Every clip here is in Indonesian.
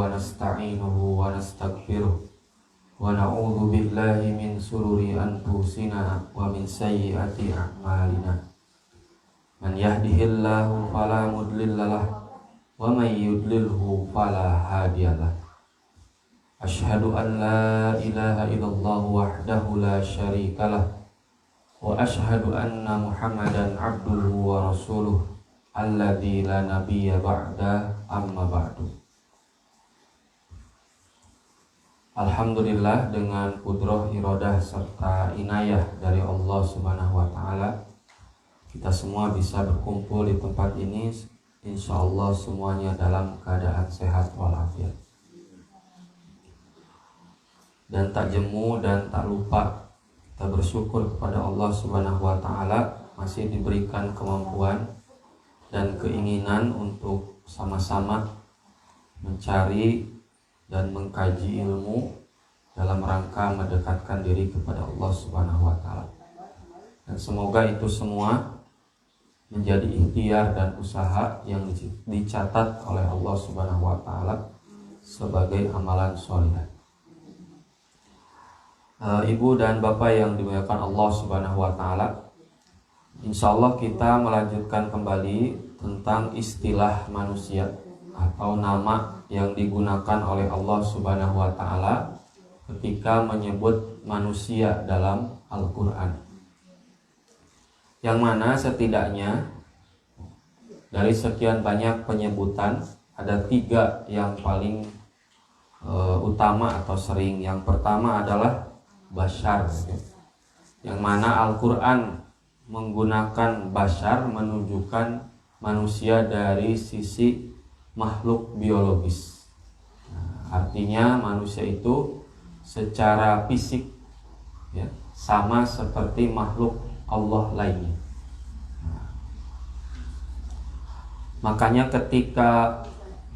wa nasta'inuhu wa nastaghfiruh wa na'udzu billahi min shururi anfusina wa min sayyiati a'malina. Man yahdihillahu fala mudhillalah wa may yudlilhu fala hadiyalah. Asyhadu an la ilaha illallah wahdahu la syarikalah wa asyhadu anna Muhammadan abduhu wa rasuluh alladzi la nabiyya ba'da, amma ba'du. Alhamdulillah, dengan qudrah, iradah serta inayah dari Allah Subhanahu wa taala, kita semua bisa berkumpul di tempat ini, insyaallah semuanya dalam keadaan sehat walafiat. Dan tak jemu dan tak lupa kita bersyukur kepada Allah Subhanahu wa taala masih diberikan kemampuan dan keinginan untuk sama-sama mencari dan mengkaji ilmu dalam rangka mendekatkan diri kepada Allah Subhanahu wa taala. Dan semoga itu semua menjadi ikhtiar dan usaha yang dicatat oleh Allah Subhanahu wa taala sebagai amalan sholih. Ibu dan Bapak yang dimuliakan Allah Subhanahu wa taala, insyaallah kita melanjutkan kembali tentang istilah manusia atau nama yang digunakan oleh Allah Subhanahu wa taala ketika menyebut manusia dalam Al-Qur'an. Yang mana setidaknya dari sekian banyak penyebutan ada 3 yang paling utama atau sering. Yang pertama adalah bashar, yang mana Al-Quran menggunakan bashar menunjukkan manusia dari sisi makhluk biologis. Artinya manusia itu secara fisik sama seperti makhluk Allah lainnya. Makanya ketika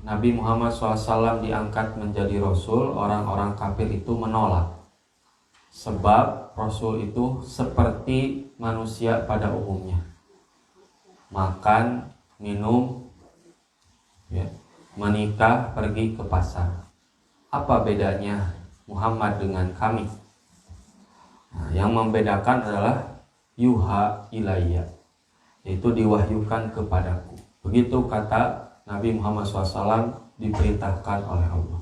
Nabi Muhammad SAW diangkat menjadi Rasul, orang-orang kafir itu menolak. Sebab Rasul itu seperti manusia pada umumnya, makan, minum, menikah, pergi ke pasar. Apa bedanya Muhammad dengan kami? Yang membedakan adalah yuha ilayya, yaitu diwahyukan kepadaku. Begitu kata Nabi Muhammad SAW diperintahkan oleh Allah.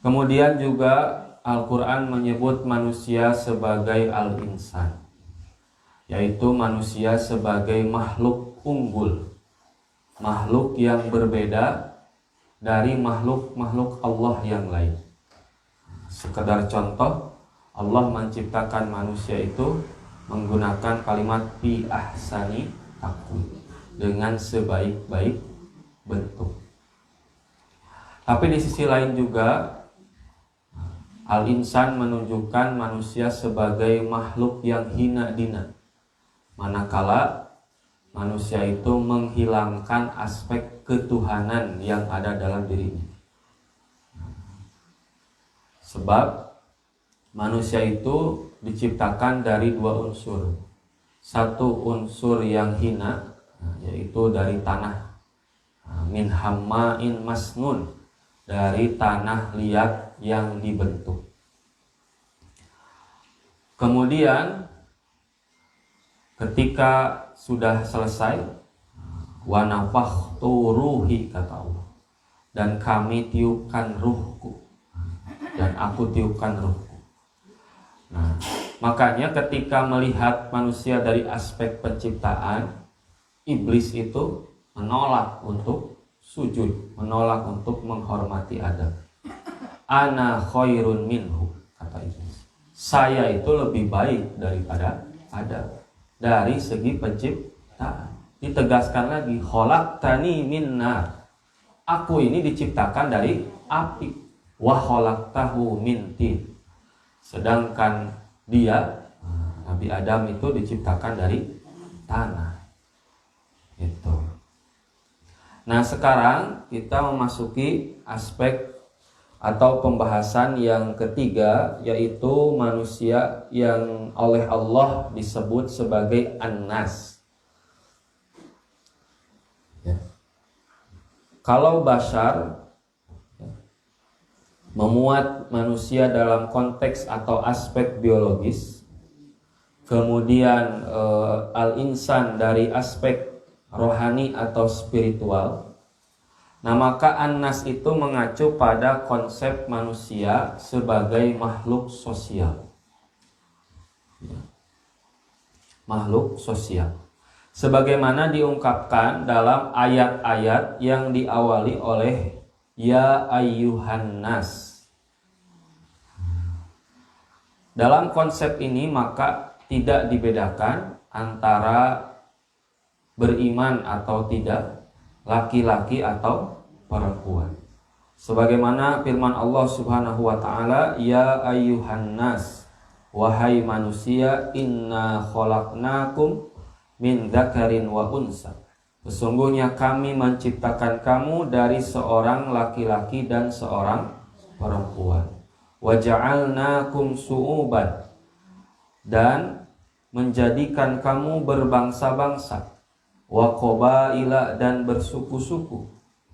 Kemudian juga Al-Quran menyebut manusia sebagai al-insan, yaitu manusia sebagai makhluk unggul, makhluk yang berbeda dari makhluk-makhluk Allah yang lain. Sekedar contoh, Allah menciptakan manusia itu menggunakan kalimat fi ahsani taqwim, dengan sebaik-baik bentuk. Tapi di sisi lain juga al-insan menunjukkan manusia sebagai makhluk yang hina dina, manakala manusia itu menghilangkan aspek ketuhanan yang ada dalam dirinya. Sebab manusia itu diciptakan dari 2 unsur. Satu unsur yang hina, yaitu dari tanah, min hamma'in masnun, dari tanah liat yang dibentuk. Kemudian ketika sudah selesai, wa nafakhtu ruhi, kata Allah, dan kami tiupkan ruhku, dan aku tiupkan ruhku. Nah, makanya ketika melihat manusia dari aspek penciptaan, iblis itu menolak untuk sujud, menolak untuk menghormati Adam. Ana khairun minhu, kata iblis. Saya itu lebih baik daripada Adam dari segi penciptaan. Ditegaskan lagi, khalaqtani min nar. Aku ini diciptakan dari api. Wa khalaqtahu min tin. Sedangkan dia, Nabi Adam, itu diciptakan dari tanah. Itu. Nah, sekarang kita memasuki aspek atau pembahasan yang ketiga, yaitu manusia yang oleh Allah disebut sebagai an-nas. Kalau bashar memuat manusia dalam konteks atau aspek biologis, kemudian al-insan dari aspek rohani atau spiritual. Nah, maka an-nas itu mengacu pada konsep manusia sebagai makhluk sosial. Makhluk sosial. Sebagaimana diungkapkan dalam ayat-ayat yang diawali oleh ya ayyuhan nas. Dalam konsep ini maka tidak dibedakan antara beriman atau tidak, laki-laki atau perempuan. Sebagaimana firman Allah Subhanahu wa taala, ya ayyuhan nas, wahai manusia, inna khalaqnakum min dzakarin wa unsa. Sesungguhnya kami menciptakan kamu dari seorang laki-laki dan seorang perempuan. Wa ja'alnakum su'uban, dan menjadikan kamu berbangsa-bangsa, wa qabaila, dan bersuku-suku,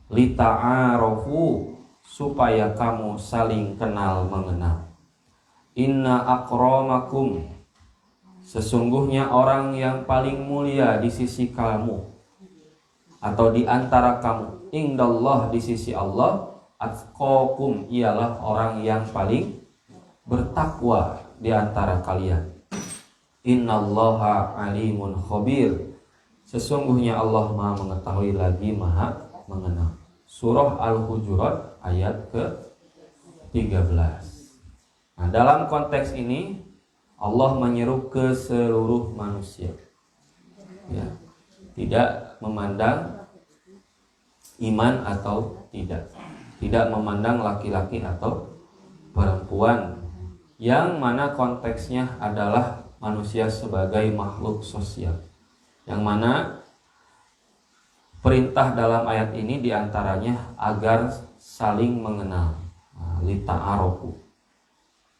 lita'arafu, supaya kamu saling kenal mengenal. Inna akramakum, sesungguhnya orang yang paling mulia di sisi kamu atau di antara kamu, indallah, di sisi Allah, atqakum, ialah orang yang paling bertakwa di antara kalian. Innallaha alimun khabir, sesungguhnya Allah Maha mengetahui lagi Maha mengenal. Surah Al-Hujurat ayat ke-13. Nah, dalam konteks ini Allah menyeru ke seluruh manusia, ya, tidak memandang iman atau tidak, tidak memandang laki-laki atau perempuan, yang mana konteksnya adalah manusia sebagai makhluk sosial, yang mana perintah dalam ayat ini diantaranya agar saling mengenal, lita'arofu,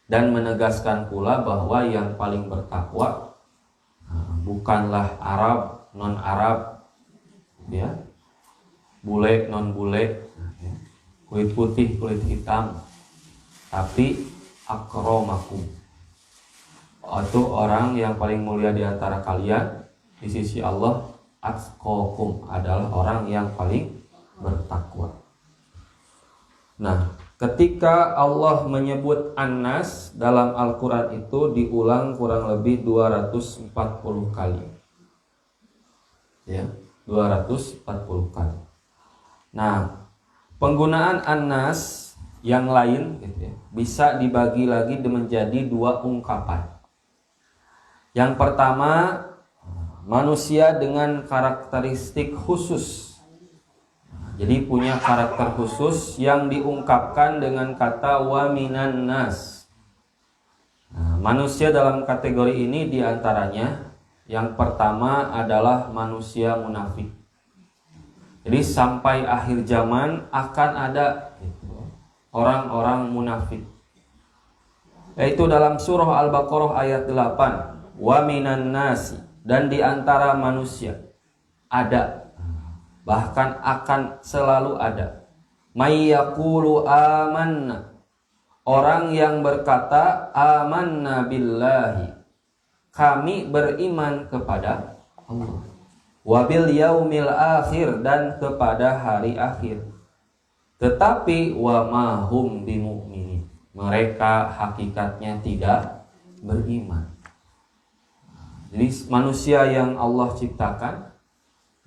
dan menegaskan pula bahwa yang paling bertakwa bukanlah Arab, non-Arab, ya, bule, non-bule, kulit putih, kulit hitam, tapi akramakum, itu orang yang paling mulia di antara kalian di sisi Allah, atqakum, adalah orang yang paling bertakwa. Nah, ketika Allah menyebut An-Nas dalam Al-Quran itu diulang kurang lebih 240 kali, ya, 240 kali. Nah, penggunaan An-Nas yang lain gitu ya, bisa dibagi lagi menjadi dua ungkapan. Yang pertama, manusia dengan karakteristik khusus, jadi punya karakter khusus yang diungkapkan dengan kata wa minan nas. Nah, manusia dalam kategori ini diantaranya yang pertama adalah manusia munafik. Jadi sampai akhir zaman akan ada orang-orang munafik, yaitu dalam surah Al-Baqarah ayat 8, wa minan nasi, dan di antara manusia ada, bahkan akan selalu ada, may yaqulu amanna, orang yang berkata amanna billahi, kami beriman kepada Allah, wabil yaumil akhir, dan kepada hari akhir, tetapi wa mahum bimu'minin, mereka hakikatnya tidak beriman. Jadi manusia yang Allah ciptakan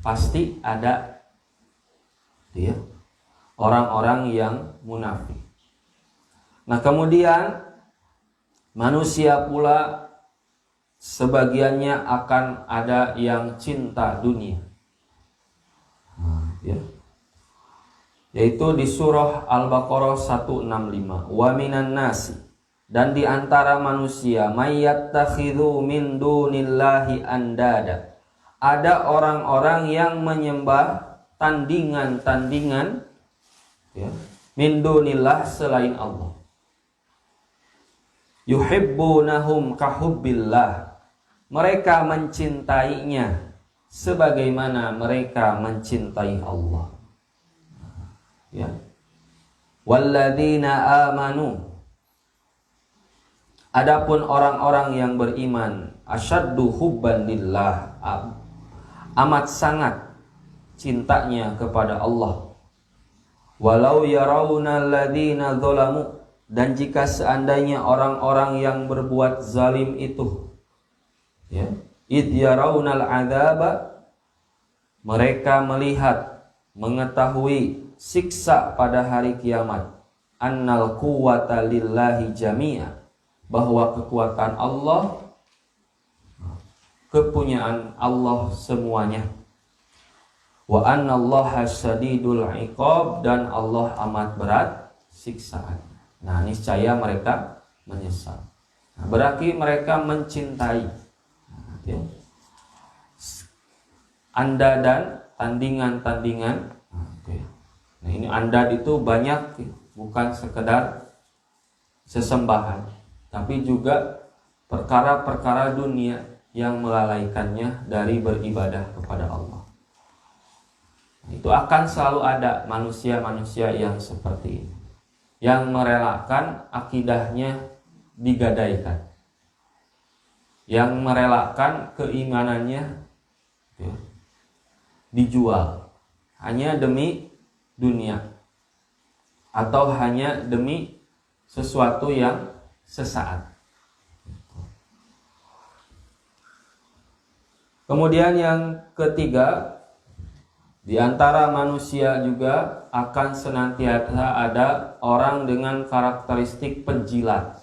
pasti ada dia orang-orang yang munafik. Nah, kemudian manusia pula sebagiannya akan ada yang cinta dunia, ya, yaitu di surah Al-Baqarah 165, wa minan nasi, dan di antara manusia, mayyattakhidhu min dunillahi andada, ada orang-orang yang menyembah tandingan-tandingan, ya, min dunillah, selain Allah. Yuhibbunahum kahubbillah, mereka mencintainya sebagaimana mereka mencintai Allah, ya. Walladzina amanu, adapun orang-orang yang beriman, asyaddu hubban lillah, amat sangat cintanya kepada Allah. Walau yarawna alladzina zalamu, dan jika seandainya orang-orang yang berbuat zalim itu, ya, id yarawnal adzaba, mereka melihat, mengetahui siksa pada hari kiamat, annal quwwata lillahi jami'a, bahwa kekuatan Allah, kepunyaan Allah semuanya. Wa annallaha syadidul iqab, dan Allah amat berat siksaan. Nah, niscaya mereka menyesal. Nah, berarti mereka mencintai, ya, Anda dan tandingan-tandingan. Nah, ini andad itu banyak, bukan sekedar sesembahan, tapi juga perkara-perkara dunia yang melalaikannya dari beribadah kepada Allah. Itu akan selalu ada manusia-manusia yang seperti ini, yang merelakan akidahnya digadaikan, yang merelakan keimanannya, ya, dijual hanya demi dunia, atau hanya demi sesuatu yang sesaat. Kemudian yang ketiga, di antara manusia juga akan senantiasa ada orang dengan karakteristik penjilat,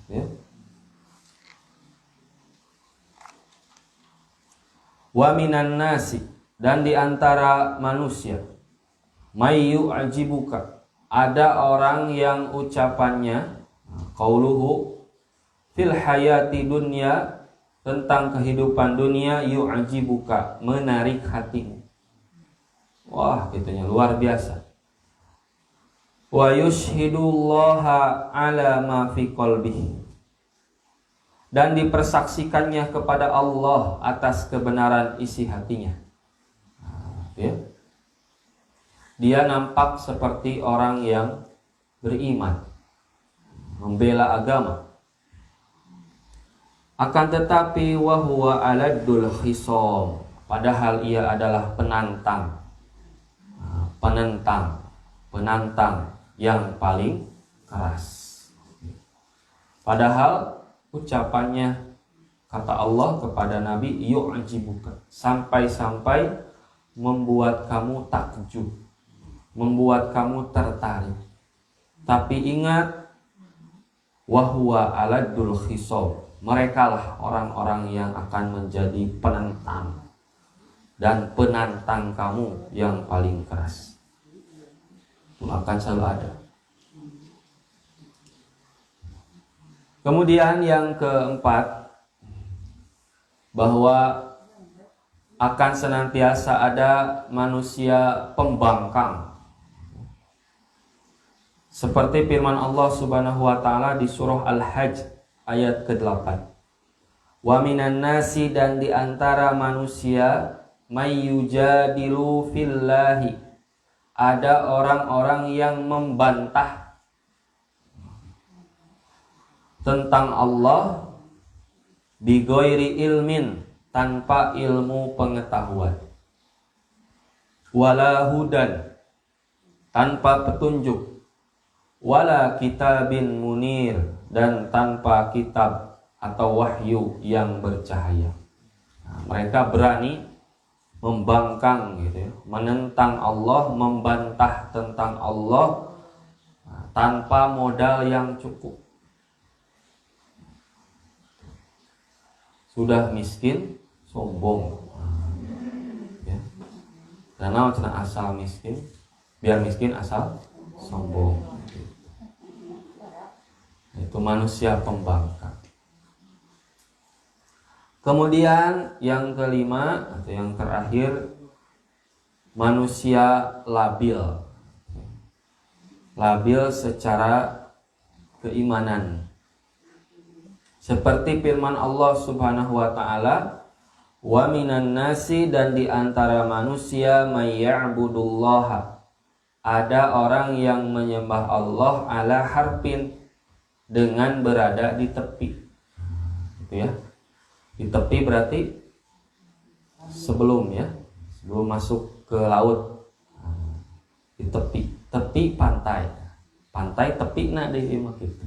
ya. Wa minan nasi, dan di antara manusia, may yu'jibuka, ada orang yang ucapannya, qauluhu fil hayati dunya, tentang kehidupan dunia, yu'jibuka, menarik hatimu. Wah, gitunya luar biasa. Wa yushhidullaha ala ma fi qalbihi, dan dipersaksikannya kepada Allah atas kebenaran isi hatinya. Ya. Dia nampak seperti orang yang beriman, membela agama. Akan tetapi wahuwa aladul khisam, padahal ia adalah penantang yang paling keras. Padahal ucapannya, kata Allah kepada Nabi, yu'jibuka, sampai-sampai membuat kamu takjub, membuat kamu tertarik. Tapi ingat, wahuwa aladul khisab, merekalah orang-orang yang akan menjadi penentang dan penantang kamu yang paling keras. Itu akan selalu ada. Kemudian yang keempat, bahwa akan senantiasa ada manusia pembangkang. Seperti firman Allah Subhanahu wa taala di surah Al-Hajj ayat ke-8. Wa minan nasi, dan di antara manusia, may yujadilu fillahi, ada orang-orang yang membantah tentang Allah, bighairi ilmin, tanpa ilmu pengetahuan, wala hudan, tanpa petunjuk, wala kitabin munir, dan tanpa kitab atau wahyu yang bercahaya. Nah, mereka berani membangkang, gitu ya, menentang Allah, membantah tentang Allah, tanpa modal yang cukup. Sudah miskin, sombong, ya. Karena asal miskin, biar miskin asal sombong. Itu manusia pembangkang. Kemudian yang kelima atau yang terakhir, manusia labil. Labil secara keimanan. Seperti firman Allah Subhanahu wa taala, wa minan nasi, dan di antara manusia may ya'budullaha, ada orang yang menyembah Allah ala harfin, dengan berada di tepi. Gitu ya. Di tepi berarti sebelum masuk ke laut. Di tepi pantai. Pantai tepi na di imah gitu.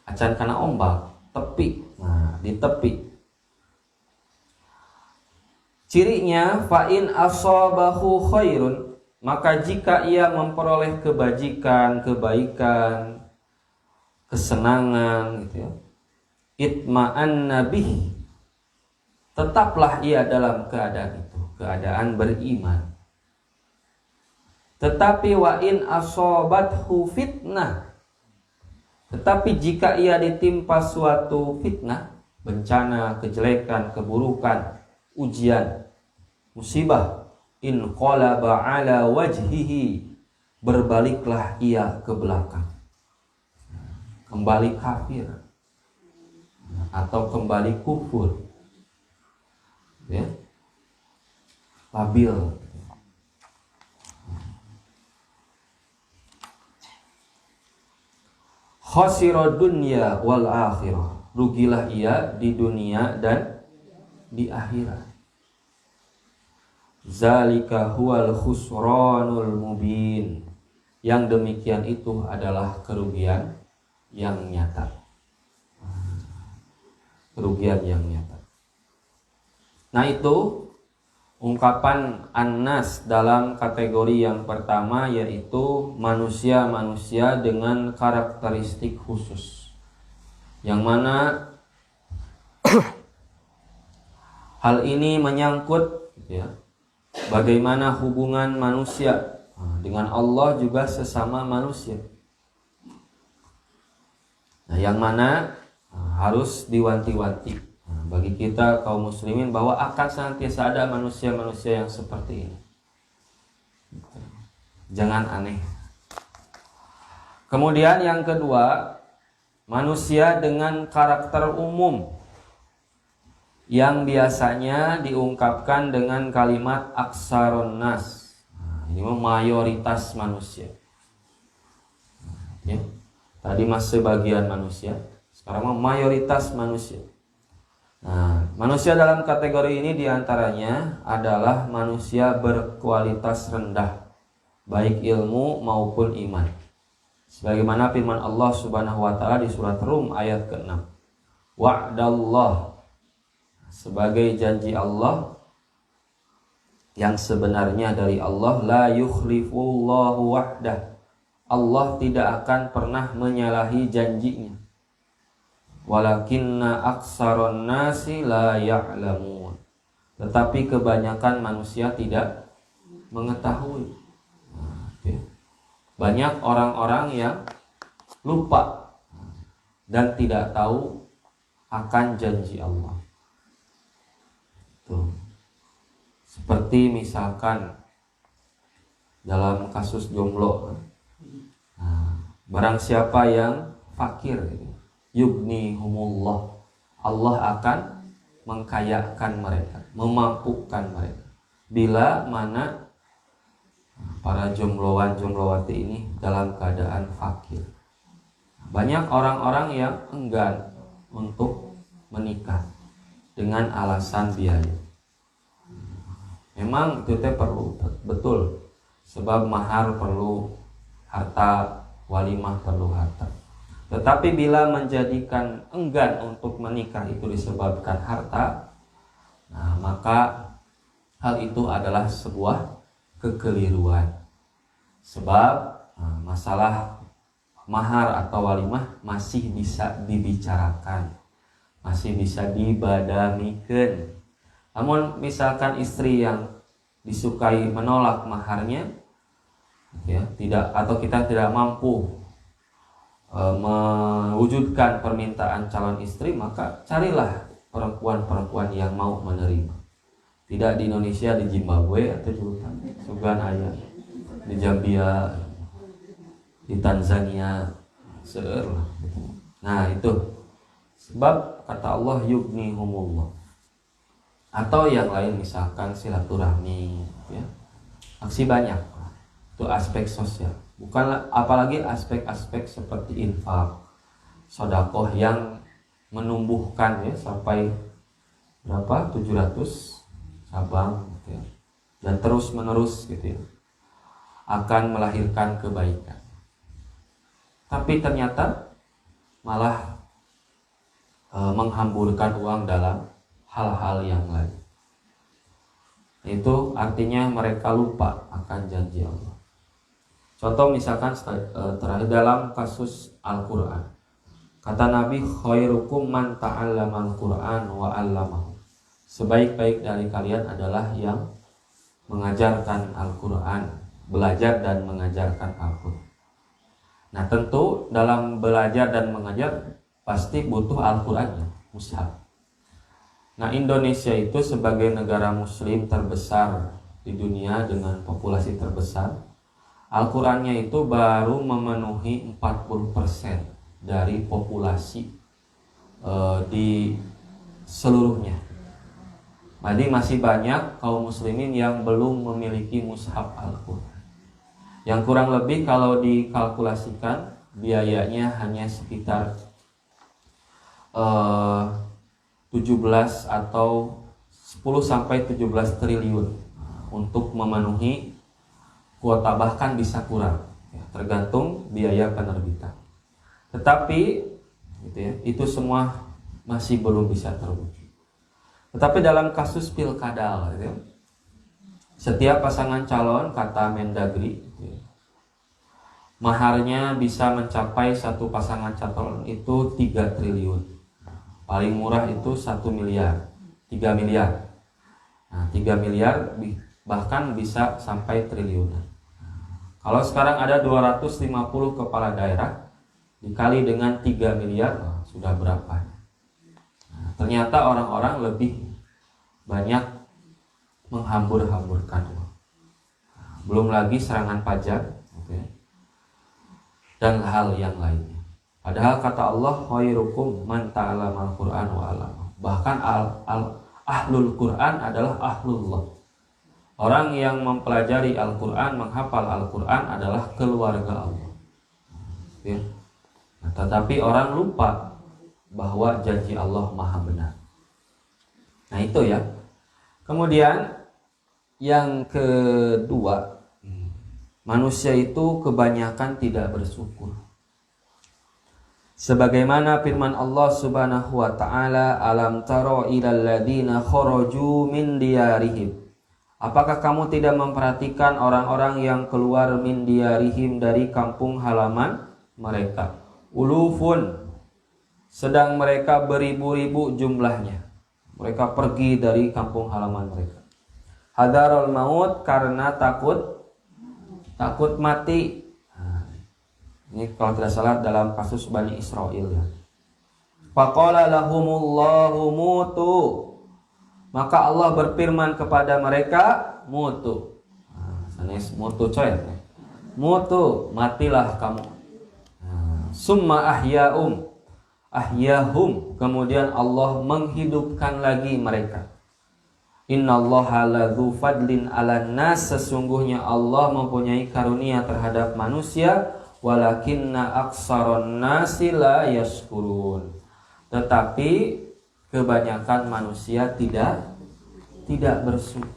Acan kana ombak, tepi. Nah, di tepi. Cirinya fa'in asabahu khairun, maka jika ia memperoleh kebajikan, kebaikan, kesenangan gitu ya, itma'anna bih, tetaplah ia dalam keadaan itu, keadaan beriman. Tetapi wa in asobathu fitnah, tetapi jika ia ditimpa suatu fitnah, bencana, kejelekan, keburukan, ujian, musibah, in qalaba ala wajhihi, berbaliklah ia ke belakang, kembali kafir atau kembali kufur, ya, labil. Khasira dunya wal akhirah, rugilah ia di dunia dan di akhirat. Zalika huwal khusranul mubin, yang demikian itu adalah kerugian yang nyata. Kerugian yang nyata. Nah, itu ungkapan An-Nas dalam kategori yang pertama, yaitu manusia-manusia dengan karakteristik khusus, yang mana hal ini menyangkut bagaimana hubungan manusia dengan Allah juga sesama manusia. Nah, yang mana harus diwanti-wanti bagi kita kaum muslimin bahwa akan senantiasa ada manusia-manusia yang seperti ini. Jangan aneh. Kemudian yang kedua, manusia dengan karakter umum, yang biasanya diungkapkan dengan kalimat aksarun nas. Ini mayoritas manusia. Ya. Tadi masih sebagian manusia, sekarang mayoritas manusia. Nah, manusia dalam kategori ini diantaranya adalah manusia berkualitas rendah, baik ilmu maupun iman. Sebagaimana firman Allah Subhanahu wa taala di surat Rum ayat ke-6. Wa'dallah, sebagai janji Allah yang sebenarnya dari Allah, la yukhlifullahu wa'dah, Allah tidak akan pernah menyalahi janjinya. Walakinna aksaron nasi la ya'lamun, tetapi kebanyakan manusia tidak mengetahui. Banyak orang-orang yang lupa dan tidak tahu akan janji Allah. Tuh. Seperti misalkan dalam kasus jomblo, barang siapa yang fakir, yughnihumullah, Allah akan mengkayakan mereka, memampukan mereka. Bila mana para jomblowan-jomblowati ini dalam keadaan fakir. Banyak orang-orang yang enggan untuk menikah dengan alasan biaya. Memang itu perlu, betul, sebab mahar perlu harta, walimah perlu harta. Tetapi bila menjadikan enggan untuk menikah itu disebabkan harta, nah, maka hal itu adalah sebuah kekeliruan. Sebab masalah mahar atau walimah masih bisa dibicarakan, masih bisa dibadamikeun. Namun misalkan istri yang disukai menolak maharnya, tidak, atau kita tidak mampu mewujudkan permintaan calon istri, maka carilah perempuan-perempuan yang mau menerima. Tidak di Indonesia, di Zimbabwe atau Sudan ayah, di Zambia, di Tanzania, seerlah. Nah, itu sebab kata Allah yughnihumullah. Atau yang lain misalkan silaturahmi, aksi banyak. Itu aspek sosial. Bukan apalagi aspek-aspek seperti infak, sedekah yang menumbuhkan ya sampai berapa 700 cabang gitu ya. Dan terus menerus gitu ya, akan melahirkan kebaikan. Tapi ternyata malah menghamburkan uang dalam hal-hal yang lain. Itu artinya mereka lupa akan janji Allah. Contoh misalkan terakhir dalam kasus Al-Quran, kata Nabi, khairukum man ta'allamal Quran wa 'allamahu. Sebaik-baik dari kalian adalah yang mengajarkan Al-Quran, belajar dan mengajarkan Al-Quran. Nah tentu dalam belajar dan mengajar pasti butuh Al-Qurannya, mushaf. Nah Indonesia itu sebagai negara muslim terbesar di dunia dengan populasi terbesar, Al-Qurannya itu baru memenuhi 40% dari populasi di seluruhnya. Jadi masih banyak kaum muslimin yang belum memiliki mushaf Al-Quran. Yang kurang lebih kalau dikalkulasikan biayanya hanya sekitar 17 atau 10-17 triliun untuk memenuhi kuota, bahkan bisa kurang ya, tergantung biaya penerbitan. Tetapi gitu ya, itu semua masih belum bisa terwujud. Tetapi dalam kasus pilkada gitu ya, setiap pasangan calon kata Mendagri gitu ya, maharnya bisa mencapai satu pasangan calon itu 3 triliun. Paling murah itu 1 miliar, 3 miliar. Nah, 3 miliar bahkan bisa sampai triliunan. Kalau sekarang ada 250 kepala daerah dikali dengan 3 miliar, sudah berapa? Nah, ternyata orang-orang lebih banyak menghambur-hamburkan uang. Belum lagi serangan pajak okay, dan hal yang lainnya. Padahal kata Allah, khairukum man ta'allamal Qur'an wa 'allamahu. Bahkan ahlul Qur'an adalah ahlullah. Orang yang mempelajari Al-Quran, menghafal Al-Quran adalah keluarga Allah ya. Nah, tetapi orang lupa bahwa janji Allah maha benar. Nah itu ya. Kemudian yang kedua, manusia itu kebanyakan tidak bersyukur. Sebagaimana firman Allah Subhanahu wa taala, alam taro ilal ladzina kharaju min diyarihim. Apakah kamu tidak memperhatikan orang-orang yang keluar min diyarihim dari kampung halaman mereka? Ulufun, sedang mereka beribu-ribu jumlahnya. Mereka pergi dari kampung halaman mereka. Hadarul maut, karena takut mati. Nah, ini kalau tidak salah dalam kasus Bani Israil ya. Faqala lahumullahu mutu. Maka Allah berfirman kepada mereka, mutu. Sanes mutu coy. Mutu, matilah kamu. Summa ahyahum. Kemudian Allah menghidupkan lagi mereka. Innallaha ladzu fadlin 'alan nas. Sesungguhnya Allah mempunyai karunia terhadap manusia, walakinna aksaron nasi la yashkurun. Tetapi kebanyakan manusia tidak bersyukur.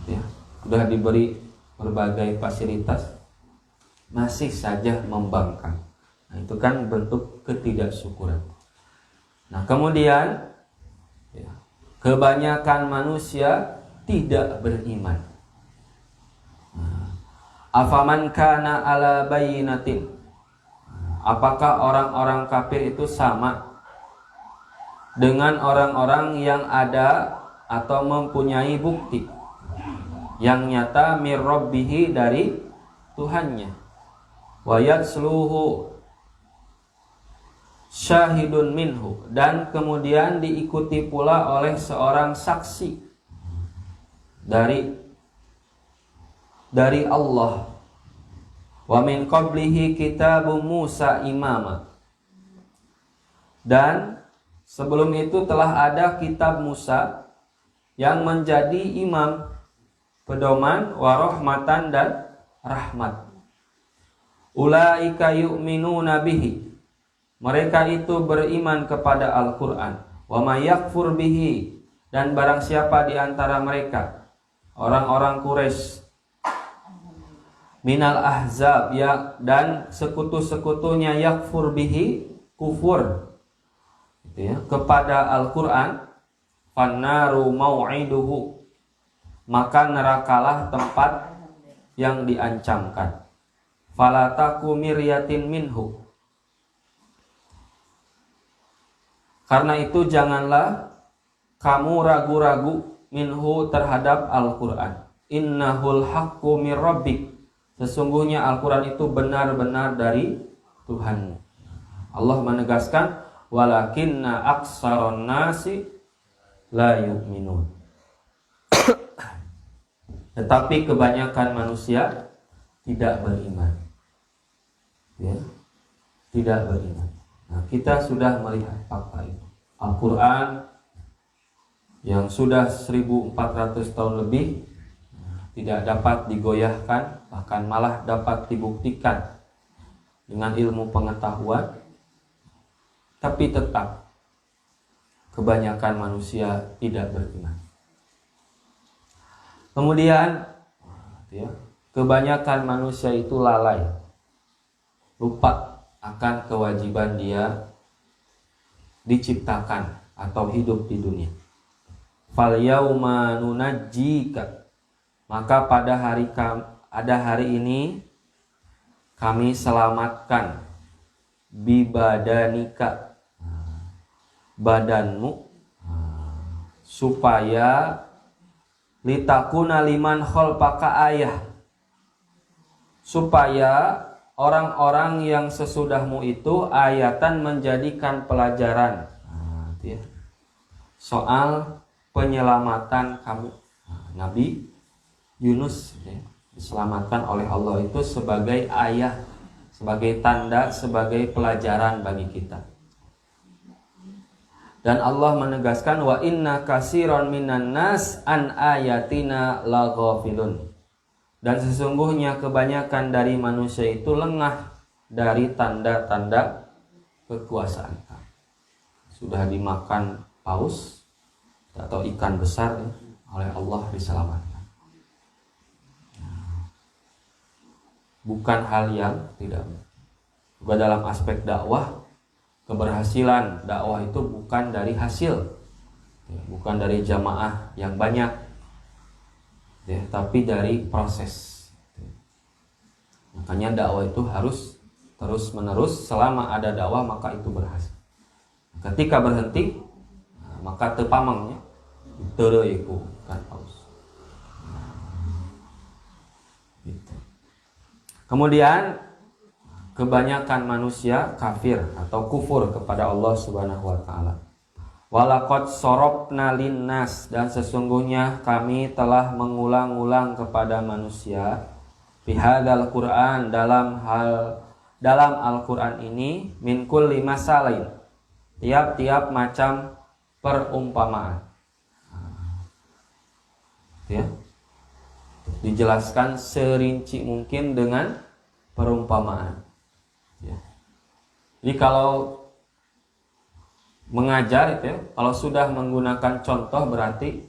Ya, sudah diberi berbagai fasilitas masih saja membangkang. Nah, itu kan bentuk ketidaksyukuran. Nah, kemudian ya, kebanyakan manusia tidak beriman. Afaman kana ala bayyinatin. Apakah orang-orang kafir itu sama dengan orang-orang yang ada atau mempunyai bukti yang nyata mir rabbihi dari Tuhannya, wa yatsluhu syahidun minhu, dan kemudian diikuti pula oleh seorang saksi dari Allah. Wa min qablihi kitabu Musa imama, dan sebelum itu telah ada kitab Musa yang menjadi imam, pedoman, warahmatan rahmat. Ulaika yu'minuna bihi, mereka itu beriman kepada Al-Quran. Wa may yakfur bihi, dan barang siapa di antara mereka orang-orang Quraisy minal ahzab, ya, dan sekutu-sekutunya yakfur bihi, kufur gitu ya, kepada Al-Quran, fannaru mau'iduhu, maka nerakalah tempat yang diancamkan. Fala taku miryatin minhu, karena itu janganlah kamu ragu-ragu minhu terhadap Al-Quran. Innahul haqqu mir rabbik, sesungguhnya Al-Quran itu benar-benar dari Tuhanmu. Allah menegaskan, walakinna aksaron nasi la yu'minun, tetapi kebanyakan manusia tidak beriman, ya, tidak beriman. Nah, kita sudah melihat fakta itu. Al-Quran yang sudah 1400 tahun lebih tidak dapat digoyahkan, bahkan malah dapat dibuktikan dengan ilmu pengetahuan, tapi tetap kebanyakan manusia tidak beriman. Kemudian ya, kebanyakan manusia itu lalai, lupa akan kewajiban dia diciptakan atau hidup di dunia. Fal yauma nunajjika, maka pada hari ini kami selamatkan bibadanika, badanmu, supaya litakuna liman khalfaka ayah, supaya orang-orang yang sesudahmu itu ayatan, menjadikan pelajaran soal penyelamatan kamu. Nabi Yunus diselamatkan oleh Allah itu sebagai ayah, sebagai tanda, sebagai pelajaran bagi kita. Dan Allah menegaskan, wa inna katsiran minan nas an ayatina laghafilun, dan sesungguhnya kebanyakan dari manusia itu lengah dari tanda-tanda kekuasaan. Sudah dimakan paus atau ikan besar ya, oleh Allah diselamatkan. Bukan hal yang tidak. Juga dalam aspek dakwah, keberhasilan dakwah itu bukan dari hasil, bukan dari jamaah yang banyak, ya, tapi dari proses. Makanya dakwah itu harus terus menerus. Selama ada dakwah maka itu berhasil. Ketika berhenti, maka tepamangnya tereuiku kan paus. Gitu. Kemudian kebanyakan manusia kafir atau kufur kepada Allah Subhanahu wa taala. Walaqad sorobna linnas, dan sesungguhnya kami telah mengulang-ulang kepada manusia bihadzal Quran, dalam Al-Quran ini, min kulli masalin, tiap-tiap macam perumpamaan. Ya. Dijelaskan serinci mungkin dengan perumpamaan. Ya. Jadi kalau mengajar itu ya, kalau sudah menggunakan contoh berarti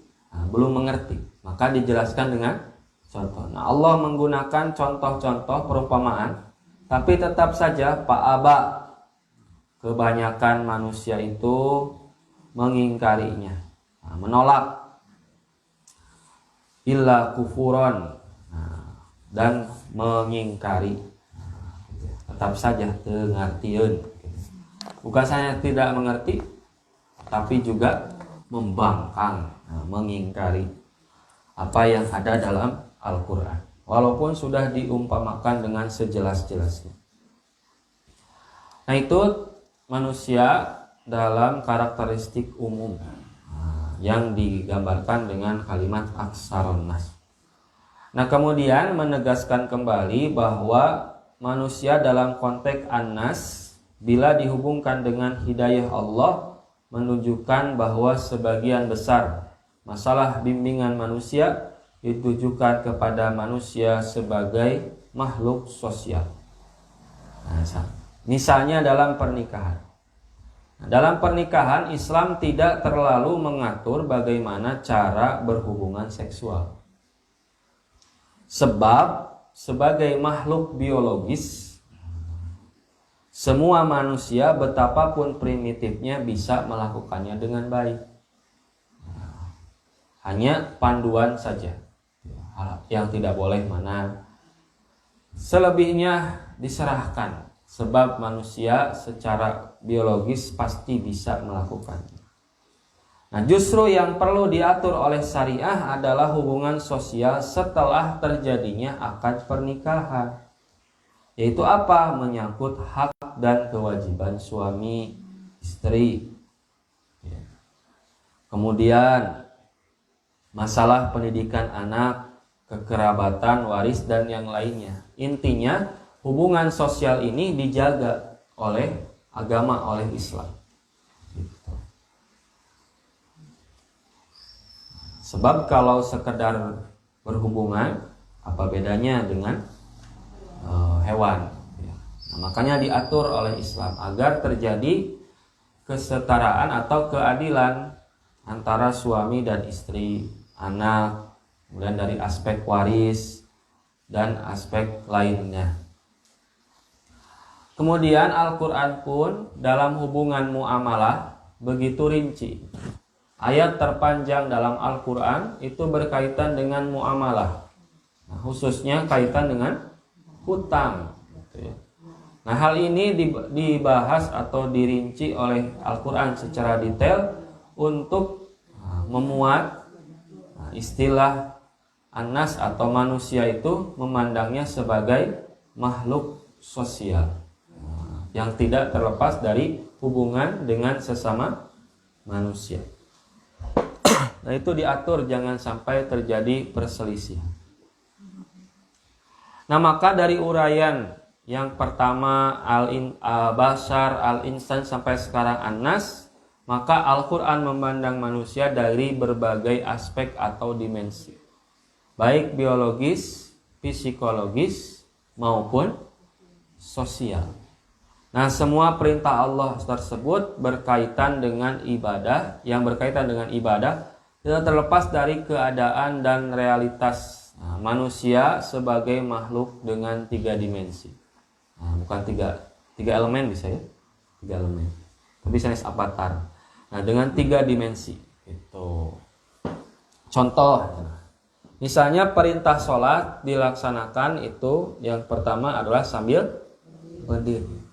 belum mengerti, maka dijelaskan dengan contoh. Nah, Allah menggunakan contoh-contoh perumpamaan, tapi tetap saja fa'aba, kebanyakan manusia itu mengingkarinya, menolak, illa kufuron, dan mengingkari, tetap saja tengartieun. Bukan saja tidak mengerti, tapi juga membangkang, mengingkari apa yang ada dalam Al-Quran, walaupun sudah diumpamakan dengan sejelas-jelasnya. Nah, itu manusia dalam karakteristik umum yang digambarkan dengan kalimat aksaron nas. Nah, kemudian menegaskan kembali bahwa manusia dalam konteks an-nas bila dihubungkan dengan hidayah Allah, menunjukkan bahwa sebagian besar masalah bimbingan manusia ditujukan kepada manusia sebagai makhluk sosial. Nah, misalnya dalam pernikahan. Nah, dalam pernikahan Islam tidak terlalu mengatur bagaimana cara berhubungan seksual. Sebab sebagai makhluk biologis, semua manusia betapapun primitifnya bisa melakukannya dengan baik. Hanya panduan saja yang tidak boleh mana. Selebihnya diserahkan, sebab manusia secara biologis pasti bisa melakukannya. Nah, justru yang perlu diatur oleh syariah adalah hubungan sosial setelah terjadinya akad pernikahan. Yaitu apa? Menyangkut hak dan kewajiban suami istri. Kemudian masalah pendidikan anak, kekerabatan, waris, dan yang lainnya. Intinya hubungan sosial ini dijaga oleh agama, oleh Islam. Gitu. Sebab kalau sekedar berhubungan, apa bedanya dengan hewan? Nah, makanya diatur oleh Islam agar terjadi kesetaraan atau keadilan antara suami dan istri, anak, kemudian dari aspek waris dan aspek lainnya. Kemudian Al-Quran pun dalam hubungan muamalah begitu rinci. Ayat terpanjang dalam Al-Quran itu berkaitan dengan muamalah. Nah, khususnya kaitan dengan hutang. Nah, hal ini dibahas atau dirinci oleh Al-Quran secara detail untuk memuat istilah An-Nas atau manusia itu memandangnya sebagai makhluk sosial yang tidak terlepas dari hubungan dengan sesama manusia. Nah, itu diatur jangan sampai terjadi perselisihan. Nah, maka dari uraian yang pertama Al-Bashar, Al-Insan sampai sekarang An-Nas, maka Al-Quran memandang manusia dari berbagai aspek atau dimensi, baik biologis, psikologis, maupun sosial. Nah, semua perintah Allah tersebut berkaitan dengan ibadah. Yang berkaitan dengan ibadah tidak terlepas dari keadaan dan realitas manusia sebagai makhluk dengan 3 dimensi. Bukan tiga elemen bisa ya, 3 elemen. Tapi jenis avatar. Nah, dengan 3 dimensi. Itu. Contoh, misalnya perintah sholat dilaksanakan itu yang pertama adalah sambil berdiri.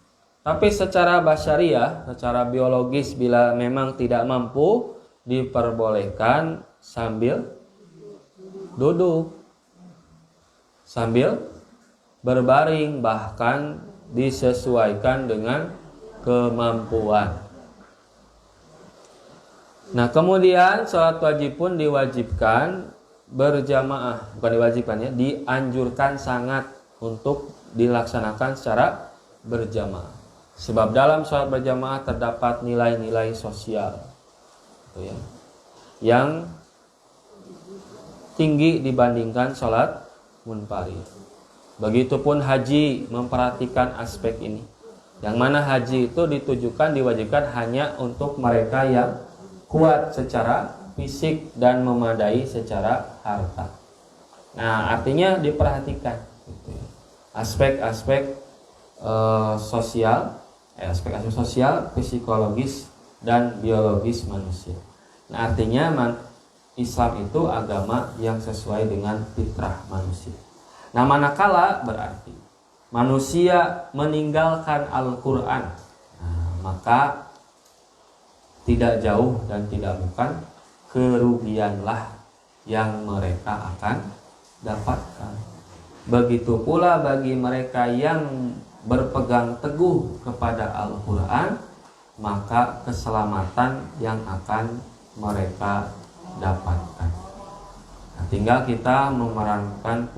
Tapi secara basyariah, secara biologis bila memang tidak mampu, diperbolehkan sambil duduk, sambil berbaring, bahkan disesuaikan dengan kemampuan. Nah, kemudian sholat wajib pun diwajibkan berjamaah, bukan diwajibkan ya, dianjurkan sangat untuk dilaksanakan secara berjamaah. Sebab dalam sholat berjamaah terdapat nilai-nilai sosial ya, yang tinggi dibandingkan sholat munfarid. Begitupun haji memperhatikan aspek ini. Yang mana haji itu ditujukan, diwajibkan hanya untuk mereka yang kuat secara fisik dan memadai secara harta. Nah, artinya diperhatikan aspek-aspek sosial, aspek-aspek sosial, psikologis dan biologis manusia. Nah, artinya Islam itu agama yang sesuai dengan fitrah manusia. Nah, manakala berarti manusia meninggalkan Al-Quran, maka tidak jauh dan tidak bukan kerugianlah yang mereka akan dapatkan. Begitu pula bagi mereka yang berpegang teguh kepada Al-Quran, maka keselamatan yang akan mereka dapatkan. Nah, tinggal kita memerankan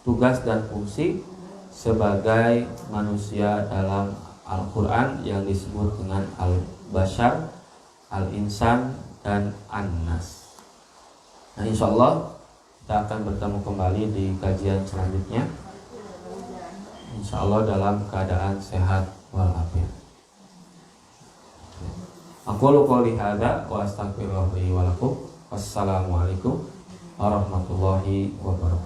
tugas dan fungsi sebagai manusia dalam Al-Quran yang disebut dengan Al-Bashar, Al-Insan, dan An-Nas. Nah, insya Allah kita akan bertemu kembali di kajian selanjutnya. insya Allah dalam keadaan sehat walafiat. Aqulu qouli hadza wa astaghfirullah li wa lakum. Wassalamualaikum warahmatullahi wabarakatuh.